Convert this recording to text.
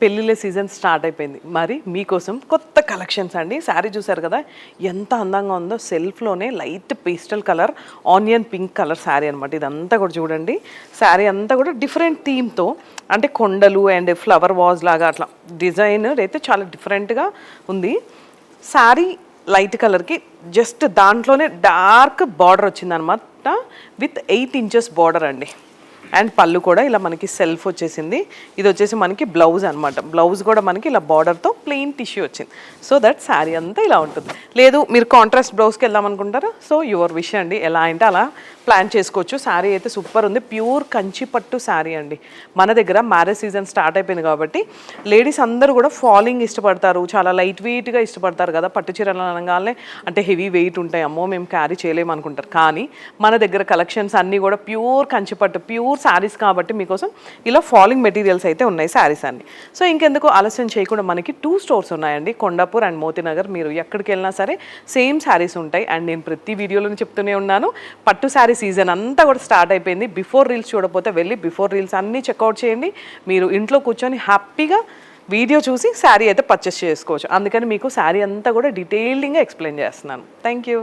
పెళ్ళిళ్ళ season start అయిపోయింది. మరి మీకోసం కొత్త కలెక్షన్స్ అండి. శారీ చూసారు కదా ఎంత అందంగా ఉందో, సెల్ఫ్లోనే light pastel colour onion pink colour sari అనమాట. ఇదంతా కూడా చూడండి, శారీ అంతా కూడా డిఫరెంట్ థీమ్తో, అంటే కొండలు అండ్ ఫ్లవర్ వాజ్ లాగా అట్లా డిజైన్ అయితే చాలా డిఫరెంట్గా ఉంది. శారీ లైట్ కలర్కి జస్ట్ దాంట్లోనే డార్క్ బార్డర్ వచ్చిందనమాట, విత్ 8 inches బార్డర్ అండి. అండ్ పళ్ళు కూడా ఇలా మనకి సెల్ఫ్ వచ్చేసింది. ఇది వచ్చేసి మనకి బ్లౌజ్ అనమాట. బ్లౌజ్ కూడా మనకి ఇలా బార్డర్తో ప్లెయిన్ టిష్యూ వచ్చింది. సో దట్ శారీ అంతా ఇలా ఉంటుంది. లేదు మీరు కాంట్రాస్ట్ బ్లౌజ్కి వెళ్దాం అనుకుంటారా, సో యువర్ విష్ అండి, ఎలా అంటే అలా ప్లాన్ చేసుకోవచ్చు. శారీ అయితే సూపర్ ఉంది. ప్యూర్ కంచి పట్టు శారీ అండి. మన దగ్గర మ్యారేజ్ సీజన్ స్టార్ట్ అయిపోయింది కాబట్టి లేడీస్ అందరూ కూడా ఫాలింగ్ ఇష్టపడతారు, చాలా లైట్ వెయిట్గా ఇష్టపడతారు కదా. పట్టు చీరలు అనగానే అంటే హెవీ వెయిట్ ఉంటాయి, అమ్మో మేము క్యారీ చేయలేము అనుకుంటారు. కానీ మన దగ్గర కలెక్షన్స్ అన్నీ కూడా ప్యూర్ కంచి పట్టు, ప్యూర్ శారీస్ కాబట్టి మీకోసం ఇలా ఫాలింగ్ మెటీరియల్స్ అయితే ఉన్నాయి శారీస్ అన్ని. సో ఇంకెందుకు ఆలస్యం చేయకుండా మనకి 2 stores ఉన్నాయండి, కొండాపూర్ అండ్ మోతీనగర్. మీరు ఎక్కడికి వెళ్ళినా సరే సేమ్ శారీస్ ఉంటాయి. అండ్ నేను ప్రతి వీడియోలో చెప్తూనే ఉన్నాను, పట్టు శారీ సీజన్ అంతా కూడా స్టార్ట్ అయిపోయింది. బిఫోర్ రీల్స్ చూడకపోతే వెళ్ళి బిఫోర్ రీల్స్ అన్నీ చెక్అవుట్ చేయండి. మీరు ఇంట్లో కూర్చొని హ్యాపీగా వీడియో చూసి శారీ అయితే పర్చేస్ చేసుకోవచ్చు. అందుకని మీకు శారీ అంతా కూడా డీటెయిలింగ్గా ఎక్స్ప్లెయిన్ చేస్తున్నాను. Thank you.